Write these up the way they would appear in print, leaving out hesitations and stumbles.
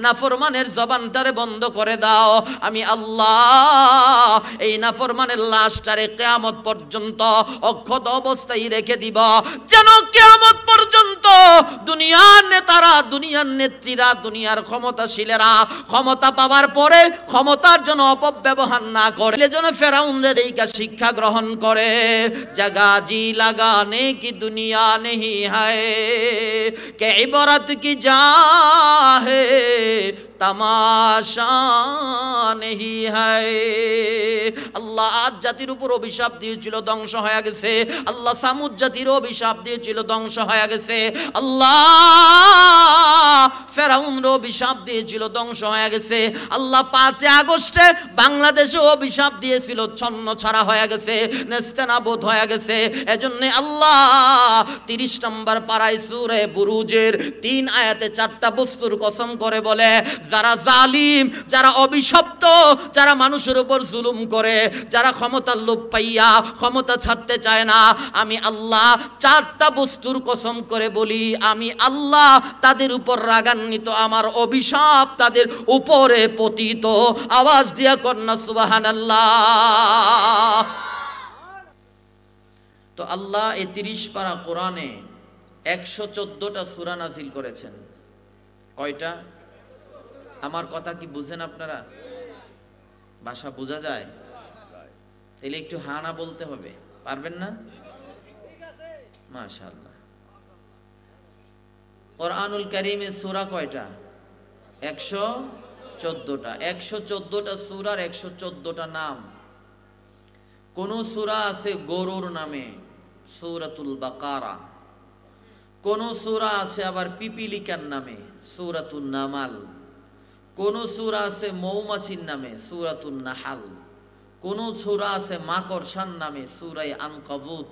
নাফরমানের জবানটারে বন্ধ করে দাও। আমি আল্লাহ এই নাফরমানের লাশটারে কিয়ামত পর্যন্ত অক্ষত অবস্থায় রেখে দিব, যেন কিয়ামত পর্যন্ত দুনিয়ার নেতারা, দুনিয়ার নেত্রীরা, দুনিয়ার ক্ষমতাশীলেরা ক্ষমতা পাওয়ার পরে ক্ষমতার জন্য অপব্যবহার না করে, যেন ফেরাউনরে দেইকা শিক্ষা গ্রহণ করে। জাগা জি লাগানে কি দুনিয়া নেহি হায়, কে ইবারত কি যা হে তামাশা নেহি হায়। আল্লাহ আদ জাতির উপর অভিশাপ দিয়েছিল, ধ্বংস হয়ে গেছে। আল্লাহ সামুদ জাতির অভিশাপ দিয়েছিল, ধ্বংস হয়ে গেছে। আল্লাহ ফেরাউনর অভিশাপ দিয়েছিল, ধ্বংস হয়ে গেছে। আল্লাহ 5 আগস্টে বাংলাদেশে অভিশাপ দিয়েছিল, ছন্ন ছাড়া হয়ে গেছে, নেস্তেনাবুদ হয়ে গেছে। এজন্য আল্লাহ 30 নম্বর পারায় সূরা বুরুজের 3 আয়াতে 4টা বস্তুর কসম করে বলে, যারা জালিম, যারা অভিশপ্ত, যারা মানুষের উপর জুলুম করে, যারা ক্ষমতার লোভ পাইয়া ক্ষমতা ছাড়তে চায় না, আমি আল্লাহ 4টা বস্তুর কসম করে বলি, আমি আল্লাহ তাদের উপর রাগান্বিত, আমার অভিশাপ তাদের উপরে পতিত। আওয়াজ দিয়া কন্যা সুবহানাল্লাহ। তো আল্লাহ এই 30 পারা কোরআনে 114টা সূরা নাজিল করেছেন। কয়টা? আমার কথা কি বুঝেন আপনারা? ভাষা বোঝা যায়? তাহলে একটু হানা বলতে হবে, পারবেন না? মাশাআল্লাহ। কোরআনুল কারীমে সূরা কয়টা? 114টা। 114টা সূরার 114টা নাম। কোন সূরা আছে গরুর নামে, সূরাতুল বাকারা। কোন সূরা আছে আবার পিপিলিকার নামে, সূরাতুন নামাল। কোন সূরা আছে মৌমাছির নামে, সূরাতুন নাহাল। কোন সূরা আছে মাকড়সার নামে, সূরা আনকাবুত।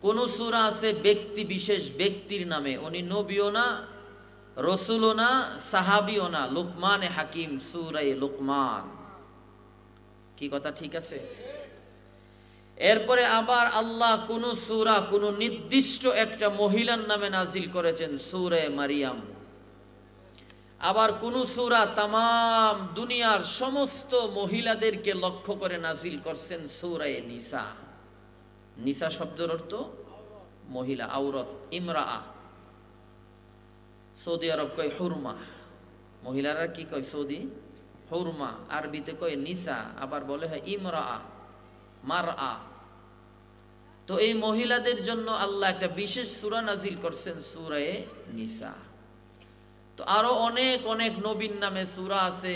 কোন সূরা আছে ব্যক্তি বিশেষ ব্যক্তির নামে, উনি নবীও না, রসুলও না, সাহাবীও না, লুকমানে হাকিম, সূরা লুকমান। কি কথা ঠিক আছে? এরপরে আবার আল্লাহ কোন সূরা কোন নির্দিষ্ট একটা মহিলার নামে নাজিল করেছেন, সূরা মারিয়াম। আবার কোন সূরা তামাম দুনিয়ার সমস্ত মহিলাদেরকে লক্ষ্য করে নাজিল করছেন, সূরা নিসা। নিসা শব্দের অর্থ মহিলা, আওরাত, ইমরাআ। সৌদি আরব কয় হুরমা, মহিলারা কি কয় সৌদি? হুরমা। আরবিতে কয় নিসা, আবার বলে হয় ইমরাআ, মারআ। তো এই মহিলাদের জন্য আল্লাহ একটা বিশেষ সূরা নাজিল করছেন, সূরা নিসা। তো আরো অনেক অনেক নবীর নামে সূরা আছে,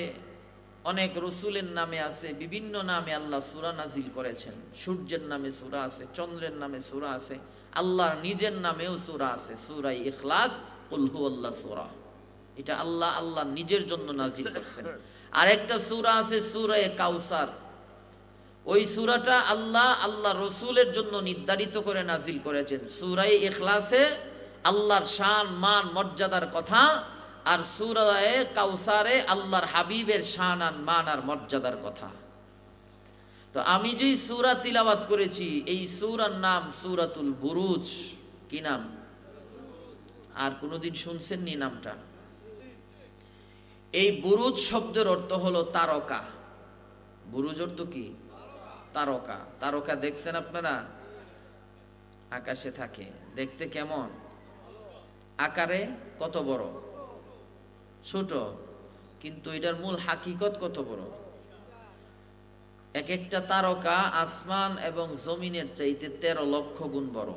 অনেক রসুলের নামে আছে, বিভিন্ন নামে আল্লাহ সূরা নাজিল করেছেন। সূর্যের নামে সূরা আছে, চন্দ্রের নামে সূরা আছে, আল্লাহর নিজের নামেও সূরা আছে, সূরা ইখলাস, কুল হুয়াল্লাহ সূরা। এটা আল্লাহ আল্লাহ নিজের জন্য নাজিল করছেন। আর একটা সূরা আছে সূরা কাউসার, ওই সূরাটা আল্লাহ আল্লাহ রসুলের জন্য নির্ধারিত করে নাজিল করেছেন। সূরা ইখলাসে আল্লাহর শান মান মর্যাদার কথা, আর সূরা কাউসারে আল্লাহর হাবিবের শান আর মান আর মর্যাদার কথা। তো আমি যেই সূরা তিলাওয়াত করেছি, এই সূরার নাম সূরাতুল বুরুজ। কি নাম? আর কোনোদিন শুনছেন নি নামটা? এই বুরুজ শব্দের অর্থ হলো তারকা। বুরুজ অর্থ কি? তারকা। তারকা দেখছেন আপনারা? আকাশে থাকে, দেখতে কেমন? আকারে কত বড়? ছোট, কিন্তু এটার মূল হাকিকত কত বড়? এক একটা তারকা আসমান এবং জমিনের চাইতে 13 লক্ষ গুণ বড়।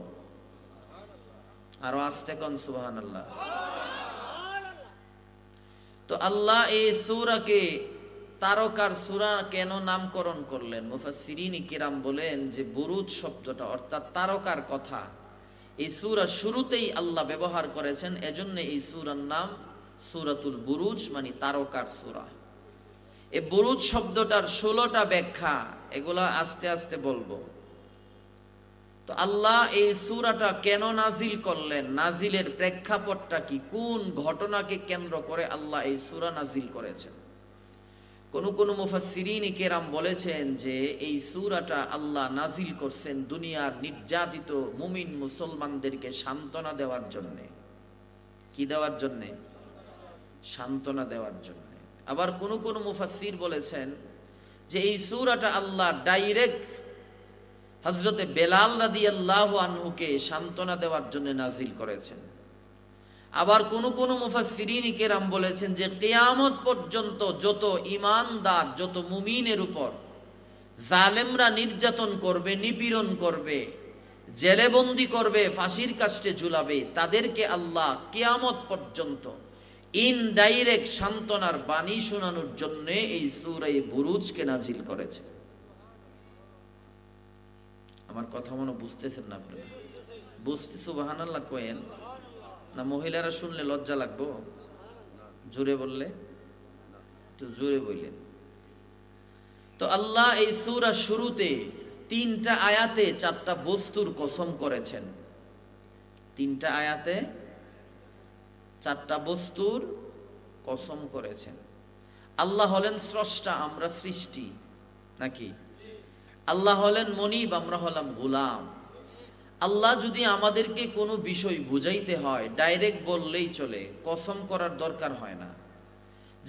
আরো আস্তে কোন সুবহানাল্লাহ। তো আল্লাহ এই সূরাকে তারকার সূরা কেন নামকরণ করলেন? মুফাসসিরিন কিরাম বলেন যে বুরুজ শব্দটা অর্থাৎ তারকার কথা এই সূরা শুরুতেই আল্লাহ ব্যবহার করেছেন, এজন্য এই সূরার নাম সূরাতুল বুরুজ, মানে তারকার সূরা। এই বুরুজ শব্দটার 16টা ব্যাখ্যা, এগুলা আস্তে আস্তে বলবো। তো আল্লাহ এই সূরাটা কেন নাজিল করলেন, নাজিলের প্রেক্ষাপটটা কি, কোন ঘটনাকে কেন্দ্র করে আল্লাহ এই সূরা নাজিল করেছেন? কোন কোন মুফাসসিরিন কিরাম বলেছেন যে এই সূরাটা আল্লাহ নাজিল করছেন দুনিয়ার নির্যাতিত মুমিন মুসলমানদেরকে সান্ত্বনা দেওয়ার জন্য। কি দেওয়ার জন্য? সান্ত্বনা দেওয়ার জন্য। আবার কোন কোন মুফাসসির বলেছেন যে এই সূরাটা আল্লাহ ডাইরেক্ট হযরতে বেলাল রাদিয়াল্লাহু আনহুকে সান্ত্বনা দেওয়ার জন্য নাজিল করেছেন। আবার কোন কোন মুফাসসিরিন কিরাম বলেছেন যে কিয়ামত পর্যন্ত যত ঈমানদার, যত মুমিনের উপর জালেমরা নির্যাতন করবে, নিপীড়ন করবে, জেলেবন্দি করবে, ফাঁসির কাস্টে ঝুলাবে, তাদেরকে আল্লাহ কিয়ামত পর্যন্ত ইনডাইরেক্ট সান্ত্বনার বাণী শোনানোর জন্য এই সূরা বুরুজকে নাজিল করেছে। আমার কথা মনে বুঝতেছেন না আপনারা? বুঝতে সুবহানাল্লাহ কয়েন না? মহিলারা শুনলে লজ্জা লাগবো? জোরে বললে তো জোরে বললেন। তো আল্লাহ এই সূরা শুরুতে 3টা আয়াতে 4টা বস্তুর কসম করেছেন। 3টা আয়াতে 4টা বস্তুর কসম করেছেন। আল্লাহ হলেন স্রষ্টা, আমরা সৃষ্টি নাকি? আল্লাহ হলেন মনিব, আমরা হলাম গোলাম। আল্লাহ যদি আমাদেরকে কোনো বিষয় বুঝাইতে হয় ডাইরেক্ট বললেই চলে, কসম করার দরকার হয় না।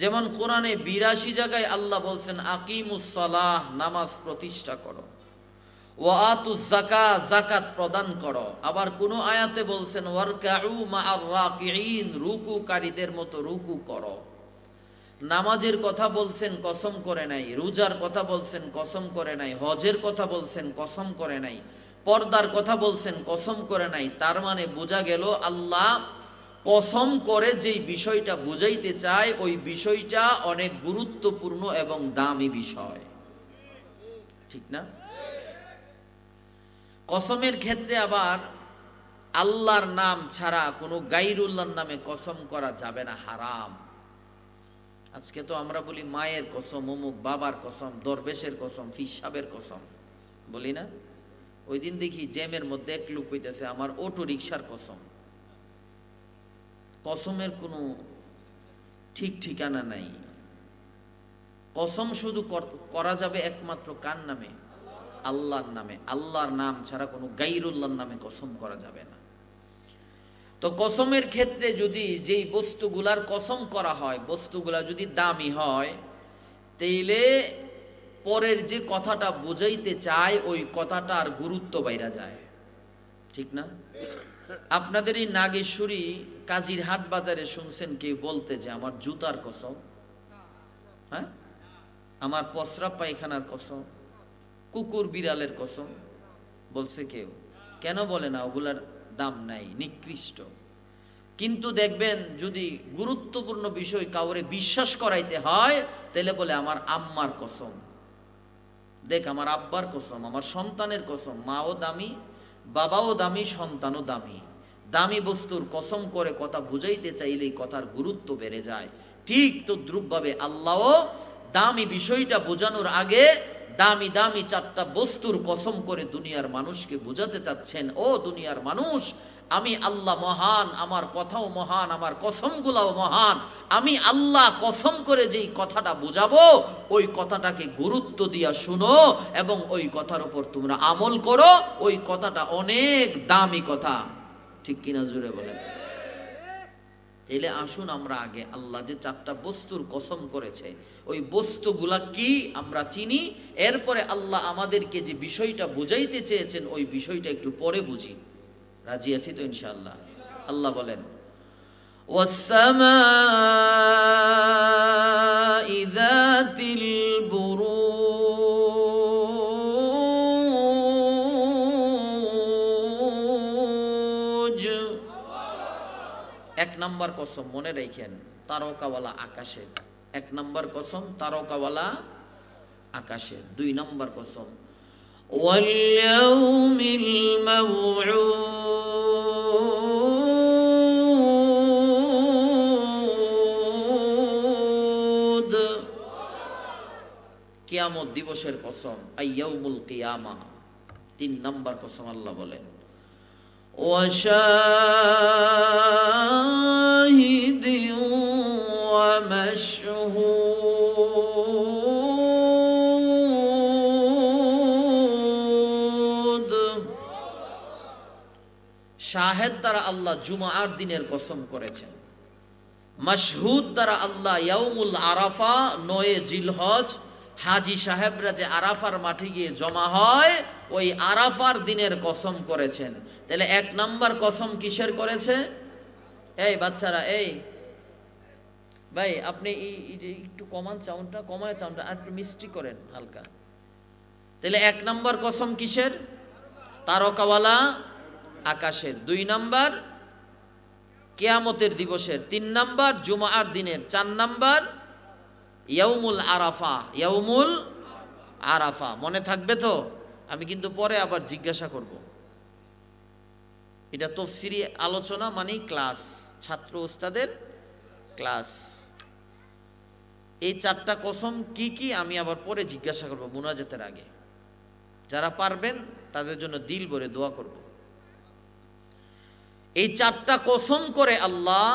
যেমন কোরআনে 82 জায়গায় আল্লাহ বলছেন আকিমুস সালাহ, নামাজ প্রতিষ্ঠা করো, ওয়া আতুজ যাকাত, যাকাত প্রদান করো। আবার কোন আয়াতে বলছেন ওয়ারকাউ মা'আর রাকিঈন, রুকুকারীদের মতো রুকু করো। নামাজের কথা বলছেন, কসম করে নাই। রোজার কথা বলছেন, কসম করে নাই। হজের কথা বলছেন, কসম করে নাই। পর্দার কথা বলছেন, কসম করে নাই। তার মানে বোঝা গেল আল্লাহ কসম করে যেই বিষয়টা বুঝাইতে চায় ওই বিষয়টা অনেক গুরুত্বপূর্ণ এবং দামি বিষয়, ঠিক না? কসমের ক্ষেত্রে আবার আল্লাহর নাম ছাড়া কোনো গায়রুল্লাহর নামে কসম করা যাবে না, হারাম। আজকে তো আমরা বলি মায়ের কসম, অমুক বাবার কসম, দরবেশের কসম, ফিসাবের কসম বলি না? ওই দিন দেখি জ্যামের মধ্যে এক লোক কইতেছে আমার অটো রিকশার কসম। কসমের কোনো ঠিক ঠিকানা নাই। কসম শুধু করা যাবে একমাত্র কার নামে? আল্লাহর নামে। আল্লাহর নাম ছাড়া কোনো গায়রুল্লাহর নামে কসম করা যাবে না। তো কসমের ক্ষেত্রে যদি যেই বস্তুগুলার কসম করা হয় বস্তুগুলা যদি দামি হয়, তাইলে পরের যে কথাটা বুঝাইতে চায় ওই কথাটার গুরুত্ব বাইরা যায়, ঠিক না? আপনাদের এই নাগেশ্বরী কাজীর হাট বাজারে শুনছেন কেউ বলতে যে আমার জুতার কসম, হ্যাঁ, আমার পসরা পায়খানার কসম, কুকুর বিড়ালের কসম বলছে কেউ? কেন বলে না? ওগুলার দাম নাই, নিকৃষ্ট। কিন্তু দেখবেন যদি গুরুত্বপূর্ণ বিষয় কাউরে বিশ্বাস করাইতে হয় তাহলে বলে আমার আম্মার কসম, দেখ আমার আব্বার কসম, আমার সন্তানের কসম। মাও দামি, বাবাও দামি, সন্তানও দামি। দামি বস্তুর কসম করে কথা বুঝাইতে চাইলেই কথার গুরুত্ব বেড়ে যায়। ঠিক তদ্রূপভাবে আল্লাহও দামি বিষয়টা বোঝানোর আগে দামি দামি 4টা বস্তুর কসম করে দুনিয়ার মানুষকে বুঝাতে চাচ্ছেন, ও দুনিয়ার মানুষ, আমি আল্লাহ মহান, আমার কথাও মহান, আমার কসমগুলাও মহান। আমি আল্লাহ কসম করে যেই কথাটা বুঝাবো ওই কথাটাকে গুরুত্ব দিয়া শুনো এবং ওই কথার উপর তোমরা আমল করো। ওই কথাটা অনেক দামি কথা, ঠিক কিনা জুড়ে বলেন? তাইলে আসুন আমরা আগে আল্লাহ যে 4টা বস্তুর কসম করেছে ওই বস্তুগুলা কি আমরা চিনি, এরপরে আল্লাহ আমাদেরকে যে বিষয়টা বুঝাইতে চেয়েছেন ওই বিষয়টা একটু পরে বুঝি। রাজি আছি তো ইনশাআল্লাহ? আল্লাহ বলেন ওয়াসসামাই যাতিল বুরুজ। 1 নম্বর কসম মনে রাখেন, তারকাওয়ালা আকাশে। 1 নম্বর কসম তারকাওয়ালা আকাশে। 2 নম্বর কসম ওয়াল ইয়াউমিল মাউউদ, কিয়ামত দিবসের কসম, আইয়াউমুল কিয়ামা। 3 নম্বর কসম আল্লাহ বলেন ওয়াশাহিদিন ওয়া মাশহুদ। শাহেদ দ্বারা আল্লাহ জুমার দিনের কসম করেছেন। মাশহুদ দ্বারা আল্লাহ ইয়াউমুল আরাফা 9 জিলহজ হাজী সাহেবরা যে আরাফার মাঠে গিয়ে জমা হয় ওই আরাফার দিনের কসম করেছেন। তাহলে 1 নাম্বার কসম কিসের করেছে? এই বাচ্চারা, এই ভাই আপনি একটু কমান সাউন্ডটা, কমায় সাউন্ডটা আর একটু মিষ্টি করেন হালকা। তাহলে 1 নাম্বার কসম কিসের? তারকাওয়ালা আকাশের। 2 নাম্বার কিয়ামতের দিবসের। 3 নাম্বার জুমার দিনের। 4 নাম্বার ইয়াউমুল আরাফা। ইয়াউমুল আরাফা মনে থাকবে তো? আমি কিন্তু পরে আবার জিজ্ঞাসা করব। এটা তাফসীরি আলোচনা মানে ক্লাস, ছাত্র ওস্তাদের ক্লাস। এই 4টা কসম কি কি আমি আবার পরে জিজ্ঞাসা করব মুনাজাতের আগে। যারা পারবেন তাদের জন্য দিল ভরে দোয়া করব। এই 4টা কসম করে আল্লাহ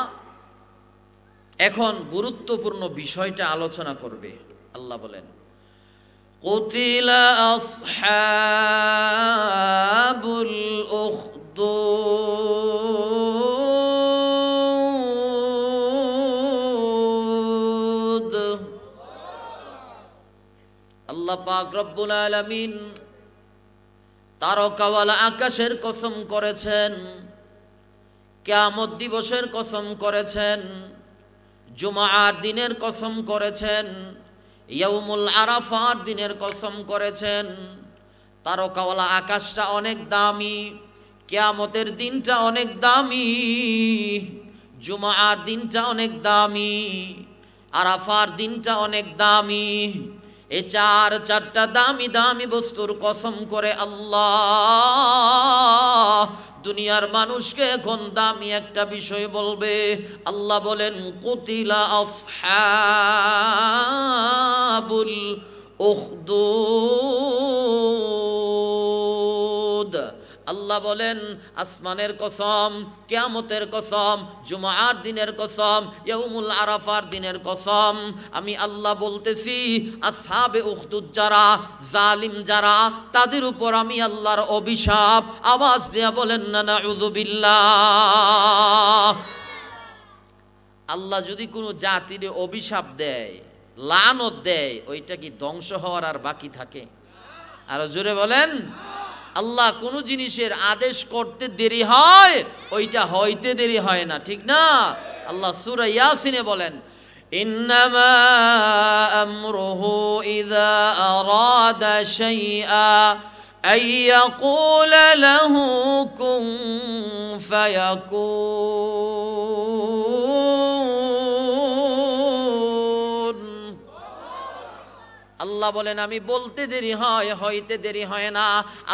এখন গুরুত্বপূর্ণ বিষয়টা আলোচনা করবে। আল্লাহ বলেন, কুতিলা আসহাবুল উখদুদ। আল্লাহ পাক রব্বুল আলামিন তারকাওয়ালা আকাশের কসম করেছেন, কিয়ামত দিবসের কসম করেছেন, জুমার দিনের কসম করেছেন, ইয়াউমুল আরাফার দিনের কসম করেছেন। তারকাওয়ালা আকাশটা অনেক দামি, কিয়ামতের দিনটা অনেক দামি, জুমার দিনটা অনেক দামি, আরাফার দিনটা অনেক দামি। এই 4টা দামি দামি বস্তুর কসম করে আল্লাহ দুনিয়ার মানুষকে এখন দামি একটা বিষয় বলবে। আল্লাহ বলেন, কুতিলা আসহাবুল উখদুদ। আল্লাহ বলেন, আসমানের কসম, কিয়ামতের কসম, জুমার দিনের কসম, ইয়াউমুল আরাফার দিনের কসম, আমি আল্লাহ বলতেছি আসহাবে উখদুদ যারা, জালিম যারা, তাদের উপর আমি আল্লাহর অভিশাপ। আওয়াজ দিয়ে বলেন না নাউযুবিল্লাহ। আল্লাহ যদি কোনো জাতির অভিশাপ দেয়, লানত দেয়, ওইটা কি ধ্বংস হওয়ার আর বাকি থাকে? আরো জোরে বলেন। আল্লাহ কোন জিনিসের আদেশ করতে দেরি হয়, ওইটা হইতে দেরি হয় না, ঠিক না? আল্লাহ সূরা ইয়াসিনে বলেন, ইন্নামা আমরুহু ইযা আরাদা শাইআ আইয়াকুলা লাহু কুন ফায়াকুন। আল্লাহ বলেন, আমি বলতে দেরি হয়, হইতে দেরি হয় না।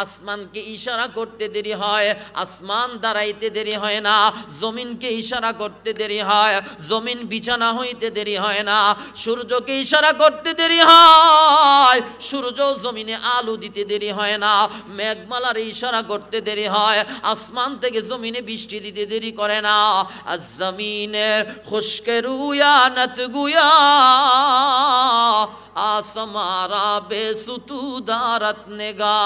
আসমানকে ইশারা করতে দেরি হয়, আসমান দাঁড়াইতে দেরি হয় না। জমিনকে ইশারা করতে দেরি হয়, জমিন বিছানা হইতে দেরি হয় না। সূর্যকে ইশারা করতে দেরি হয়, সূর্য জমিনে আলো দিতে দেরি হয় না। মেঘমালার ইশারা করতে দেরি হয়, আসমান থেকে জমিনে বৃষ্টি দিতে দেরি করে না। আজ জমিনে খুশকে রুয়ানত গুয়া আসমারা বেসুতু দারত নেগা,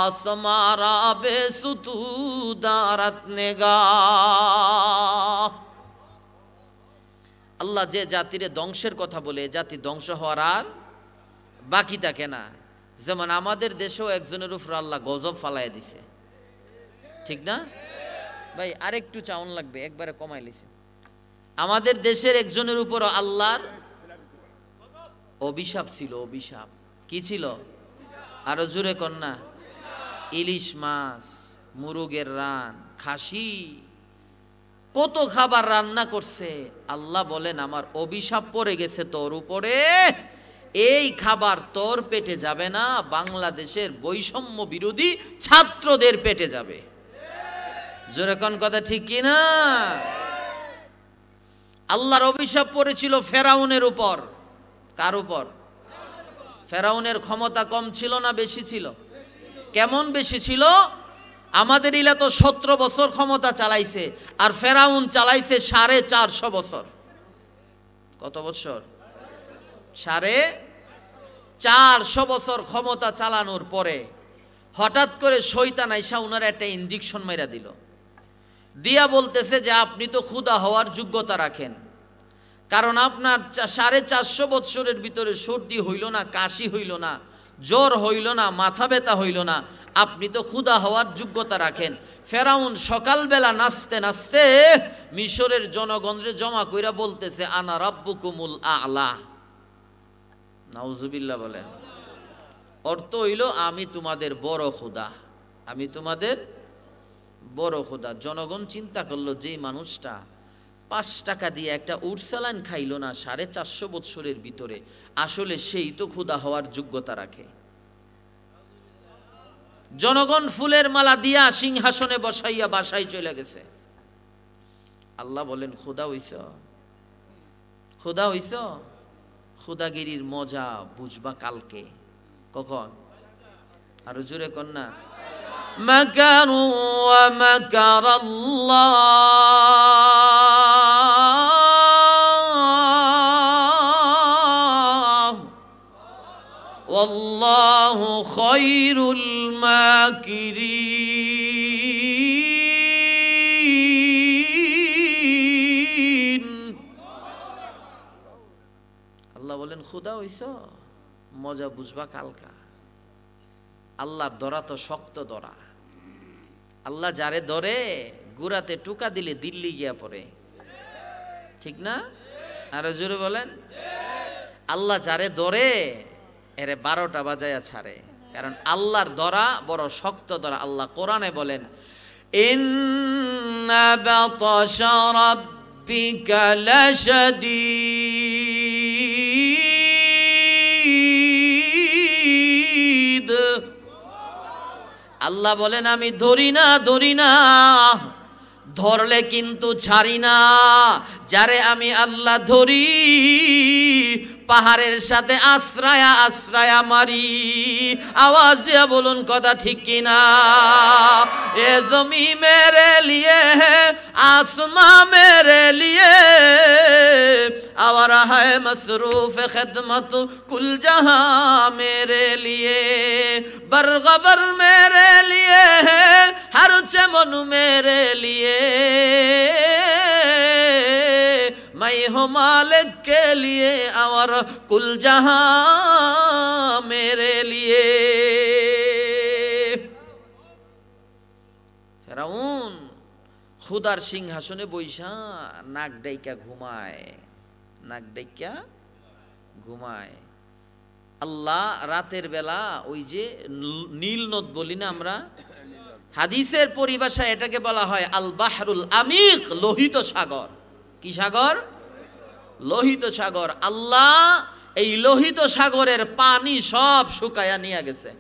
আসমারা বেসুতু দারত নেগা। আল্লাহ যে জাতির ধ্বংসের কথা বলে, জাতি ধ্বংস হওয়ার আর বাকি থাকে না। যেমন আমাদের দেশেও একজনের উপর আল্লাহ গজব ফালাই দিছে, ঠিক না ভাই? আরেকটু চাউন লাগবে, একবারে কমাই লিছে। আমাদের দেশের একজনের উপর আল্লাহর অভিশাপ ছিল। অভিশাপ কি ছিল? আরো জোরে কন্যা। ইলিশ মাছ, মুরগের রান, খাসি, কত খাবার রান্না করছে। আল্লাহ বলেন, আমার অভিশাপ পড়ে গেছে তোর উপরে, এই খাবার তোর পেটে যাবে না, বাংলাদেশের বৈষম্য বিরোধী ছাত্রদের পেটে যাবে। জোরে কোন কথা ঠিক কি না? আল্লাহর অভিশাপ পড়েছিল ফেরাউনের উপর। কার উপর? ফেরাউনের ক্ষমতা কম ছিল না বেশি ছিল? কেমন বেশি ছিল? আমাদের ইলা তো 17 বছর ক্ষমতা চালাইছে, আর ফেরাউন চালাইছে 450 বছর। কত বছর? 450 বছর ক্ষমতা চালানোর পরে হঠাৎ করে শয়তান আইসা উনার একটা ইনজেকশন মাইরা দিল। দিয়া বলতেছে যে আপনি তো ক্ষুধা হওয়ার যোগ্যতা রাখেন, কারণ আপনার 450 বৎসরের ভিতরে সর্দি হইল না, কাশি হইল না, জ্বর হইল না, মাথা ব্যথা হইল না, আপনি তো ক্ষুধা হওয়ার যোগ্যতা রাখেন। ফেরাউন সকালবেলা নাচতে নাচতে মিশরের জনগণরে জমা কইরা বলতেছে আনা রাব্বুকুমুল আ'লা। নাউজুবিল্লাহ বলেন। অর্থ হইল আমি তোমাদের বড় খোদা, আমি তোমাদের বড় খোদা। জনগণ চিন্তা করলো যে মানুষটা 5 টাকা দিয়ে একটা উট সালান খাইল না 450 বৎসরের ভিতরে, আসলে সেই তো ক্ষুধা হওয়ার যোগ্যতা রাখে। জনগণ ফুলের মালা দিয়া সিংহাসনে বসাইয়া বাসায় চলে গেছে। আল্লাহ বলেন খোদা হইছ, খোদা হইছ, খোদাগিরির মজা বুঝবা কালকে। কখন? আরো জোরে কন্যা। মাকারু ওয়া মাকারাল্লাহ ওয়াল্লাহু খায়রুল মাকিরিন। আল্লাহ বলেন খোদা হইছ, মজা বুঝবা কালকা। আল্লাহর ধরা তো শক্ত ধরা। আল্লাহ যারে ধরে গুড়াতে টুকা দিলে দিল্লি গিয়া পড়ে, ঠিক না? আরো জোরে বলেন। আল্লাহ যারে ধরে এরে 12টা বাজায়া ছাড়ে, কারণ আল্লাহর ধরা বড় শক্ত ধরা। আল্লাহ কোরআনে বলেন ইন্না বাতাশা রাব্বিকা লাশাদীদ। আল্লাহ বলেন আমি ধরি না, ধরি না, ধরলে কিন্তু ছাড়ি না। যারে আমি আল্লাহ ধরি পাহাড়ের সাথে আশ্রয়া আশ্রয়া মারি। আওয়াজ দিয়া বলুন কথা ঠিক কিনা? এ জমি মেরে লিয়ে आसमा मेरे लिए और है मसरूफ खिदमत कुल जहां मेरे लिए बरगबर मेरे लिए है हर चमन मेरे लिए मैं हूँ मालिक के लिए और कुल जहां मेरे लिए। ফেরাউন খুদার সিংহাসনে বৈশা নাক ডাইকা ঘুমায়, নাক ডাইকা ঘুমায়। আল্লাহ রাতের বেলা ওই যে নীল নদ বলি না আমরা, হাদিসের পরিভাষায় এটাকে বলা হয় আল বাহরুল আমিক, লোহিত সাগর। কি সাগর? লোহিত সাগর। আল্লাহ এই লোহিত সাগরের পানি সব শুকায়া নিয়ে গেছে।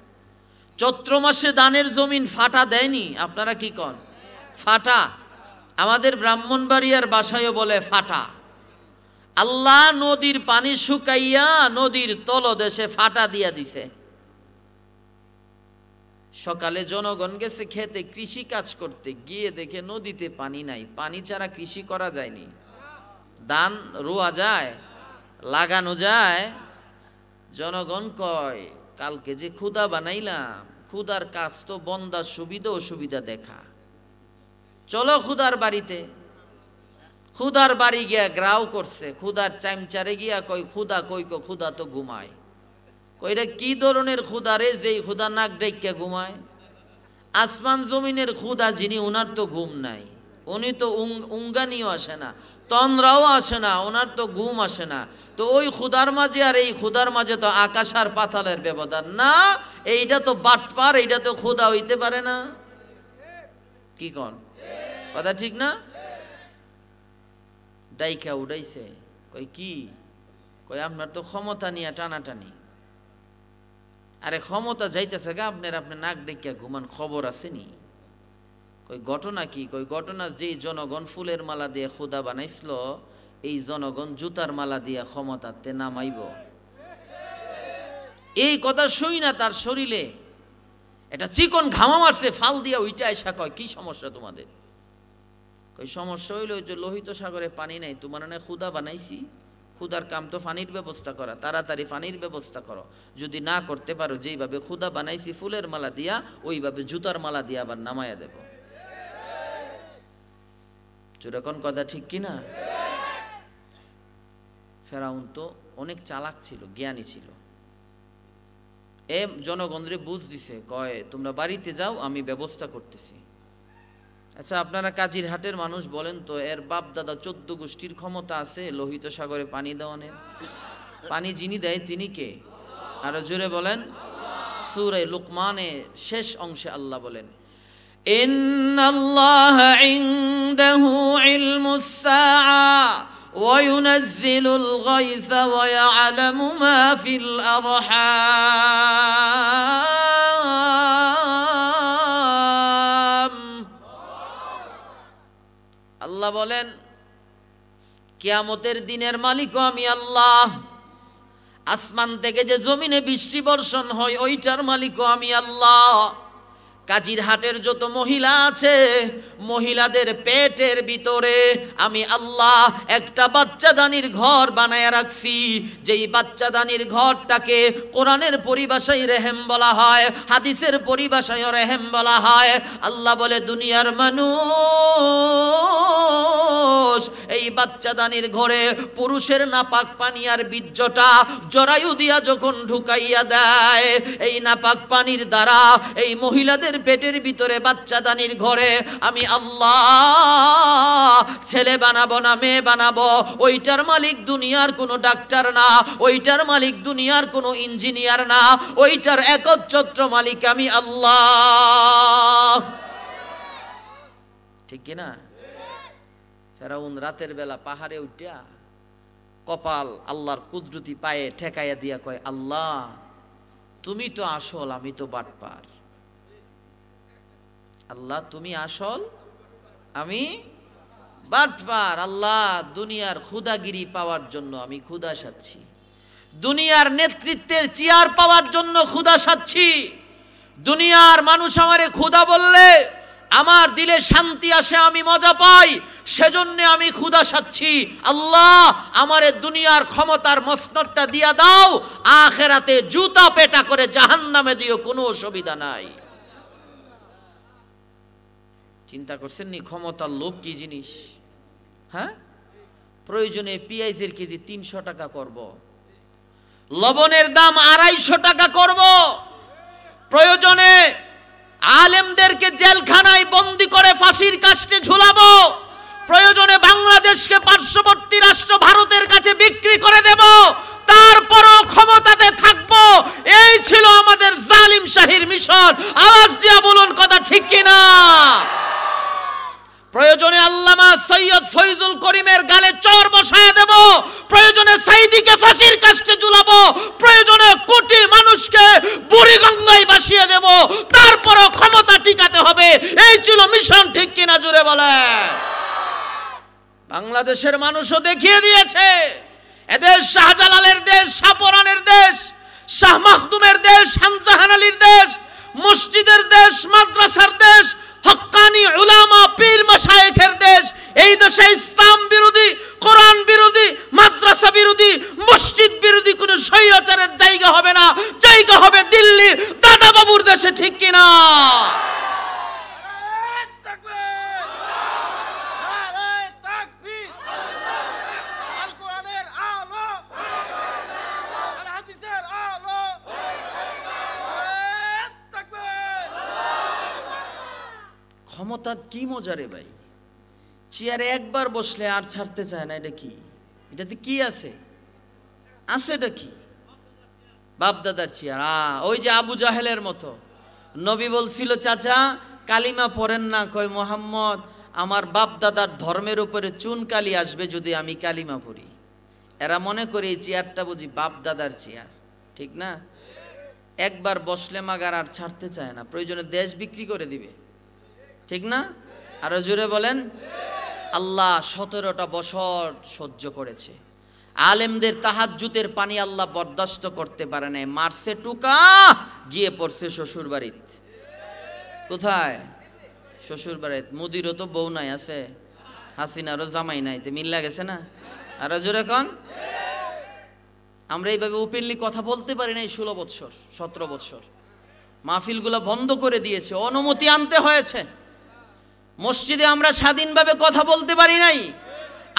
চৈত্র মাসে দানের জমিন ফাটা দেয়নি, আপনারা কি কন? ফাটা। আমাদের ব্রাহ্মণবাড়িয়ার ভাষায়ও বলে ফাটা। আল্লাহ নদীর পানি শুকাইয়া নদীর তলদেশে ফাটা দিয়া দিছে। সকালে জনগণ গেছে খেতে কৃষি কাজ করতে, গিয়ে দেখে নদীতে পানি নাই। পানি ছাড়া কৃষি করা যায়নি, ধান রোয়া যায়, লাগানো যায়। জনগণ কয় কালকে যে ক্ষুধা বানাইলাম, ক্ষুধার কাজ তো বন্দার সুবিধা অসুবিধা দেখা, চলো ক্ষুধার বাড়িতে। ক্ষুধার বাড়ি গিয়া গ্রাও করছে, ক্ষুধার চামচারে গিয়া কই ক্ষুধা কই, ক্ষুধা তো ঘুমায়। কইরা কি ধরনের ক্ষুধা রে, যেই ক্ষুধা নাক ডাইকা ঘুমায়? আসমান জমিনের ক্ষুধা যিনি, ওনার তো ঘুম নাই, উনি তো উঙ্গানিও আসে না, তন্দ্রাও আসে না, ওনার তো ঘুম আসে না। তো ওই ক্ষুধার মাঝে আর এই ক্ষুধার মাঝে তো আকাশ আর পাতালের ব্যবধান না। এইটা তো বাটপার, এইটা তো ক্ষুধা হইতে পারে না। কি কন? কথা ঠিক না? ডাইকা উড়াইছে। কই কি? কই আপনার তো ক্ষমতা নিয়ে টানাটানি। আরে ক্ষমতা যাইতেছে গা আপনার, আপনি নাক ডাইকা ঘুমান, খবর আসেনি? কই ঘটনা কি? কই ঘটনা যে জনগণ ফুলের মালা দিয়ে ক্ষুধা বানাইছিল, এই জনগণ জুতার মালা দিয়ে ক্ষমতাতে নামাইব। এই কথা শুই না তার শরীরে এটা চিকন ঘামা মারছে, ফাল দিয়া ওইটা আইসা কয় কি সমস্যা তোমাদের? কই সমস্যা হইলো যে লোহিত সাগরে পানি নাই, তোমার না ক্ষুধা বানাইছি, ক্ষুধার কাম তো পানির ব্যবস্থা করা, তাড়াতাড়ি পানির ব্যবস্থা করো। যদি না করতে পারো, যেইভাবে ক্ষুধা বানাইছি ফুলের মালা দিয়া, ওইভাবে জুতার মালা দিয়া আবার নামাইয়া দেব। যেরকম কথা ঠিক কিনা? ফেরাউন তো অনেক চালাক ছিল, জ্ঞানী ছিল। এ জনগণরে বুঝ দিছে, কয় তোমরা বাড়িতে যাও, আমি ব্যবস্থা করতেছি। আচ্ছা, আপনারা কাজিরহাটের মানুষ বলেন তো, এর বাপ দাদা 14 গোষ্ঠীর ক্ষমতা আছে লোহিত সাগরে পানি দেওয়ানের? পানি যিনি দেয় তিনি কে? আরো জোরে বলেন। সূরা লুকমানে শেষ অংশে আল্লাহ বলেন, ইন্নাল্লাহা ইনদাহু ইলমুস সাআ ওয়া ইউনাজ্জিলুল গায়সা ওয়া ইয়ালামু মা ফিল আরহাম। আল্লাহ বলেন, কিয়ামতের দিনের মালিকও আমি আল্লাহ। আসমান থেকে যে জমিনে বৃষ্টি বর্ষণ হয় ওইটার মালিকও আমি আল্লাহ। কাজিরহাটের যত মহিলা আছে, মহিলাদের পেটের ভিতরে আমি আল্লাহ একটা বাচ্চাদানির ঘর বানায়া রাখছি। যেই বাচ্চাদানির ঘরটাকে কোরআনের পরিভাষায় রেহেম বলা হয়, হাদিসের পরিভাষায় রেহেম বলা হয়। আল্লাহ বলে, দুনিয়ার মানুষ এই বাচ্চাদানির ঘরে পুরুষের নাপাক পানি আর বীর্যটা জরায়ু দিয়া যখন ঢুকাইয়া দেয়, এই নাপাক পানির দ্বারা এই মহিলাদের পেটের ভিতরে বাচ্চাদানির ঘরে আমি আল্লাহ ছেলে বানাবো না মেয়ে বানাবো। ওইটার মালিক দুনিয়ার কোনো ডাক্তার না, ওইটার মালিক দুনিয়ার কোনো ইঞ্জিনিয়ার না, ওইটার একচ্ছত্র মালিক আমি আল্লাহ। ঠিক কিনা? ফেরাউন রাতের বেলা পাহাড়ে উঠিয়া কপাল আল্লাহর কুদরতি পায়ে ঠেকাইয়া দিয়া কয়, আল্লাহ তুমি তো আসল, আমি তো বাটপার। আল্লাহ তুমি আসল, আমি বাটপার। আল্লাহ দুনিয়ার ক্ষুদাগিরি পাওয়ার জন্য আমি ক্ষুধা সাচ্ছি, দুনিয়ার নেতৃত্বের চেয়ার পাওয়ার জন্য ক্ষুধা সাচ্ছি। দুনিয়ার মানুষ আমারে ক্ষুধা বললে আমার দিলে শান্তি আসে, আমি মজা পাই, সেজন্য আমি ক্ষুধা সাচ্ছি। আল্লাহ আমারে দুনিয়ার ক্ষমতার মসনদটা দিয়া দাও, আখিরাতে জুতা পেটা করে জাহান্নামে দিও, কোনো অসুবিধা নাই। চিন্তা করছেন নি ক্ষমতার লোভ কি জিনিস? হ্যাঁ, প্রয়োজনে পেঁয়াজের কেজি 300 টাকা করব, লবণের দাম 250 টাকা করব, প্রয়োজনে আলেমদেরকে জেলখানায় বন্দী করে ফাঁসির কাস্টে ঝুলাবো, প্রয়োজনে বাংলাদেশকে পার্শ্ববর্তী রাষ্ট্র ভারতের কাছে বিক্রি করে দেব, তারপরও ক্ষমতাতে থাকবো। এই ছিল আমাদের জালিম শাহীর মিশন। আওয়াজ দিয়া বলুন কথা ঠিক কিনা? প্রয়োজনে আল্লামা সৈয়দ ফয়জুল করিমের গালে চর বসায় দেব, প্রয়োজনে সাইদিকে ফাঁসির কাস্টে ঝুলাবো, প্রয়োজনে কোটি মানুষকে বুড়িগঙ্গায় ভাসিয়ে দেব, তারপরও ক্ষমতা টিকাতে হবে। এই ছিল মিশন। ঠিক কিনা? জোরে বলে। বাংলাদেশের মানুষও দেখিয়ে দিয়েছে, এদেশ শাহজালালের দেশ, শাহপরানের দেশ, শাহ মাখদুমের দেশ, শাহজাহান আলীর দেশ, মসজিদের দেশ, মাদ্রাসার দেশ, হক্কানি উলামা পীর মাশায়েখের দেশ। এই দেশে ইসলাম বিরোধী, কোরআন বিরোধী, মাদ্রাসা বিরোধী, মসজিদ বিরোধী কোন স্বৈরাচারের জায়গা হবে না। জায়গা হবে দিল্লি দাদা বাবুর দেশে। ঠিক কিনা? ক্ষমতা কি মজা রে ভাই, চেয়ারে একবার বসলে আর ছাড়তে চায় না। এটা কি? এটাতে কি আছে? এটা কি? বাপদাদার চেয়ার। ওই যে আবু জাহেলের মতো। নবী বলছিল, চাচা কালিমা পড়েন না। কয়, মোহাম্মদ আমার বাপদাদার ধর্মের উপরে চুন কালি আসবে যদি আমি কালিমা পড়ি। এরা মনে করে এই চেয়ারটা বুঝি বাপদাদার চেয়ার। ঠিক না? একবার বসলে মাগার আর ছাড়তে চায় না, প্রয়োজনে দেশ বিক্রি করে দিবে। ঠিক না? আরো জোরে বলেন। আল্লাহ 17টা বছর সহ্য করেছে। আলেমদের তাহাজ্জুদের পানি আল্লাহ বরদাস্ত করতে পারে নাই। মারছে টুকা, গিয়ে পড়ছে শ্বশুর বাড়িতে। কোথায়? শ্বশুর বাড়িতে। মুদিরও তো বউ নাই, আছে। হাসিনারও জামাই নাই, তো মিল্লা গেছে না? আরো জোরে কোন। আমরা এইভাবে ওপেনলি কথা বলতে পারি নাই 16 বছর, 17 বছর। মাহফিলগুলো বন্ধ করে দিয়েছে, অনুমতি আনতে হয়েছে। মসজিদে আমরা স্বাধীনভাবে কথা বলতে পারি নাই,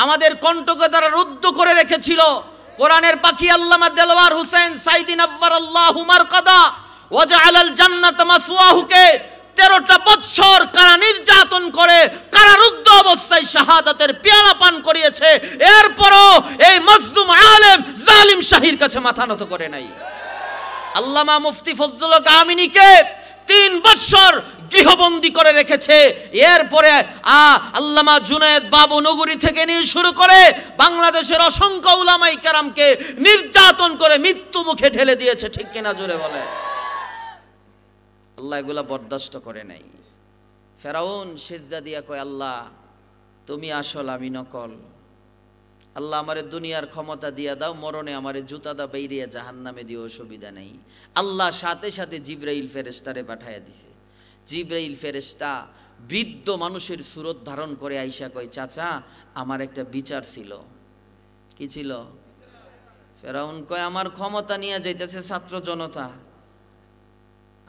আমাদের কণ্ঠকে তারা রুদ্ধ করে রেখেছিল। কোরআনের পাখি আল্লামা দেলওয়ার হোসেন সাইদি নাব্বারাল্লাহু মারকাদা ওয়া জাআলাল জান্নাতা মাসওয়াহুকে 13টা বৎসর কারা নির্যাতন করে কারারুদ্ধ অবস্থায় শাহাদাতের পেয়ালা পান করিয়েছে। এরপরও এই মজলুম আলেম জালিম শাহীর কাছে মাথা নত করে নাই। আল্লামা মুফতি ফজলুল হক আমিনীকে 3 বৎসর গৃহবন্দী করে রেখেছে। এরপরে আল্লামা জুনায়েদ বাবু নগরী থেকে নিয়ে শুরু করে বাংলাদেশের অসংখ্য উলামায়ে কেরামকে নির্যাতন করে মৃত্যু মুখে ঠেলে দিয়েছে। ঠিক কিনা জোরে বলে? আল্লাহ এগুলা বরদাস্ত করে নাই। ফেরাউন সিজদা দিয়া কয়, আল্লাহ তুমি আসল আমি নকল, আল্লাহ আমারে দুনিয়ার ক্ষমতা দিয়া দাও, মরণে আমারে জুতা দা বাইরিয়া জাহান্নামে দিও, অসুবিধা নাই। আল্লাহ সাথে সাথে জিবরাইল ফেরেশতারে পাঠাইয়া দিছে। জিবরাইল ফেরেশতা বৃদ্ধ মানুষের সুরত ধারণ করে আইসা কয়, চাচা আমার একটা বিচার ছিল। কি ছিল? ফেরাউন কয়, আমার ক্ষমতা নিয়ে যাইতেছে ছাত্র জনতা,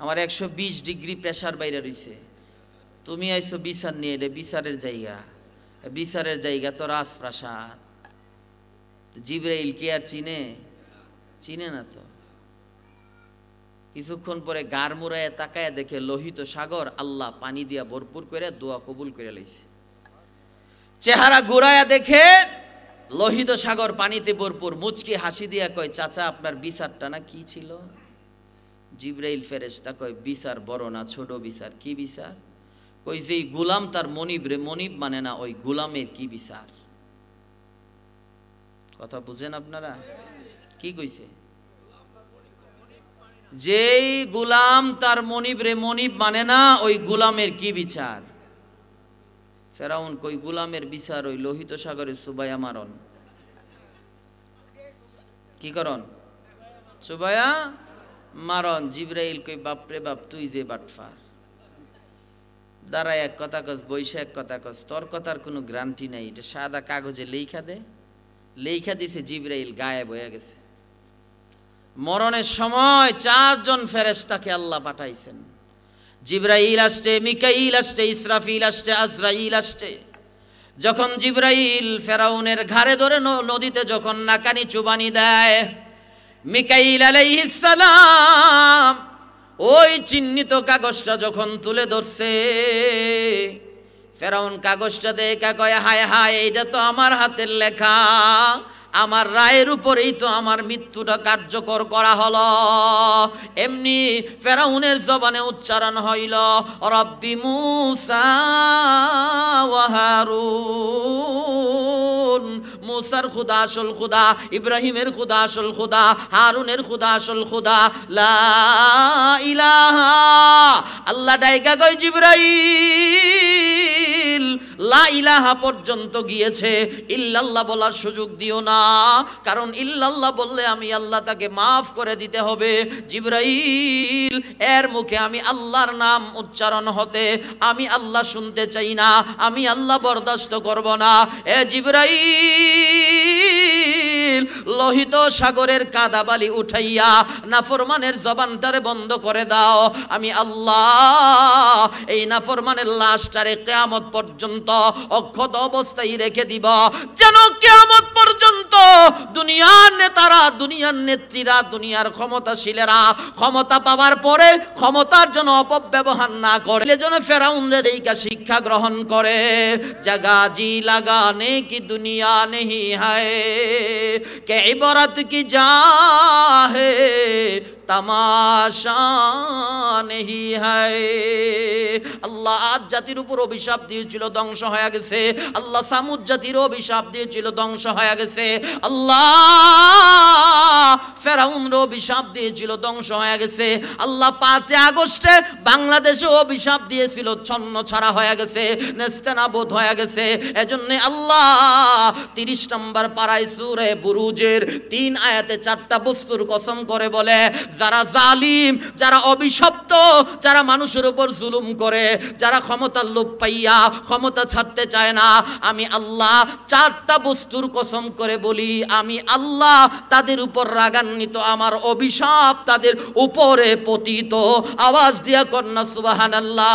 আমার 120 ডিগ্রি প্রেসার বাইরে রইছে, তুমি আইছো বিচার নিয়ে, এটা বিচারের জায়গা, বিচারের জায়গা তো রাজপ্রাসাদ। জিবরাইল কি আর চিনে না তো। কিছুক্ষণ পরে গাড় মুড়ায় তাকায় দেখে লোহিত সাগর, আল্লাহ পানি দিয়া ভরপুর করে দোয়া কবুল করে লাইছে। চেহারা ঘুরায়া দেখে লোহিত সাগর পানিতে ভরপুর, মুচকি হাসি দিয়া কয়, চাচা আপনার বিচারটা না কি ছিল? জিবরাইল ফেরেশতা কয়, বিচার বড় না ছোট বিচার। কি বিচার? কই যেই গোলাম তার মনিব রে মনিব মানে না, ওই গোলামের কি বিচার? কথা বুঝেন আপনারা? কি কইছে? যেই গোলাম তার মনিব রে মনিব মানে না, ওই গোলামের কি বিচার? ফেরাউন কই, গোলামের বিচার ওই লোহিত সাগরে চুবাইয়া মারন। কি করন? চুবাইয়া মারন। জিবরাইল কই, বাপরে বাপ, তুই যে বাটফার, দাঁড়ায় এক কথা কস, বৈশা এক কথা কস, তোর কথার কোনো গ্যারান্টি নাই, এটা সাদা কাগজে লেখা দে। লেখা দিছে, জিবরাইল গায়েব হয়ে গেছে। মরণের সময় 4 জন ফেরেশতাকে আল্লাহ পাঠাইছেন। জিবরাইল আসছে, মিকাইল আসছে, ইসরাফিল আসছে, আজরাইল আসছে। যখন জিবরাইল ফেরাউনের ঘাড়ে ধরে নদীতে যখন নাকানি চুবানি দেয়, মিকাইল আলাইহিস সালাম ওই চিহ্নিত কাগজটা যখন তুলে ধরছে, ফেরাউন কাগজটা দেখে কয়, হায় হায়, এইটা তো আমার হাতের লেখা, আমার রায়ের উপরেই তো আমার মৃত্যুটা কার্যকর করা হলো। এমনি ফেরাউনের জবানে উচ্চারণ হইল, রব্বি মুসা ওয়া হারুন। মুসার খুদা আসল খুদা, ইব্রাহিমের খুদা আসল খুদা, হারুনের খুদা আসল খুদা, লা ইলাহা। আল্লাহ ডাইকা কয়, জিবরাইল লা ইলাহা পর্যন্ত গিয়েছে, ইল্লাল্লাহ বলার সুযোগ দিও না, কারণ ইল্লাল্লাহ বললে আমি আল্লাহ তাকে মাফ করে দিতে হবে। জিবরাইল এর মুখে আমি আল্লাহর নাম উচ্চারণ হতে আমি আল্লাহ শুনতে চাই না, আমি আল্লাহ বরদাস্ত করব না। এ জিবরাইল, লোহিত সাগরের কাদাবালি উঠাইয়া নাফরমানের জবানটারে বন্ধ করে দাও। আমি আল্লাহ এই নাফরমানের লাশটারে কিয়ামত পর্যন্ত অক্ষত অবস্থায় রেখে দিব, যেন কিয়ামত পর্যন্ত দুনিয়ার নেতারা, দুনিয়ার নেত্রীরা, দুনিয়ার ক্ষমতাশীলেরা ক্ষমতা পাওয়ার পরে ক্ষমতার জন্য অপব্যবহার না করে, যেন ফেরাউনরে দেইকা শিক্ষা গ্রহণ করে। জাগা জি লাগানে কি দুনিয়া নেহি হায়, কে ইবারত কি যা হে তামাশা নেহি হায়। আল্লাহ আদ জাতির উপর অভিশাপ দিয়েছিল, ধ্বংস হয়ে গেছে। আল্লাহ সামুদ জাতির অভিশাপ দিয়েছিল, ধ্বংস হয়ে গেছে। আল্লাহ ফেরাউনর অভিশাপ দিয়েছিল, ধ্বংস হয়ে গেছে। আল্লাহ 5 আগস্টে বাংলাদেশে অভিশাপ দিয়েছিল, ছন্ন ছাড়া হয়ে গেছে, নেস্তেনাবুদ হয়ে গেছে। এজন্য আল্লাহ 30 নম্বর পারায় সূরা বুরুজের 3 আয়াতে 4টা বস্তুর কসম করে বলে, যারা জালিম, যারা অভিশপ্ত, যারা মানুষের উপর জুলুম করে, যারা ক্ষমতার লোভ পাইয়া ক্ষমতা ছাড়তে চায় না, আমি আল্লাহ 4টা বস্তুর কসম করে বলি, আমি আল্লাহ তাদের উপর রাগান্বিত, আমার অভিশাপ তাদের উপরে পতিত। আওয়াজ দিয়া কন্যা সুবহানাল্লাহ।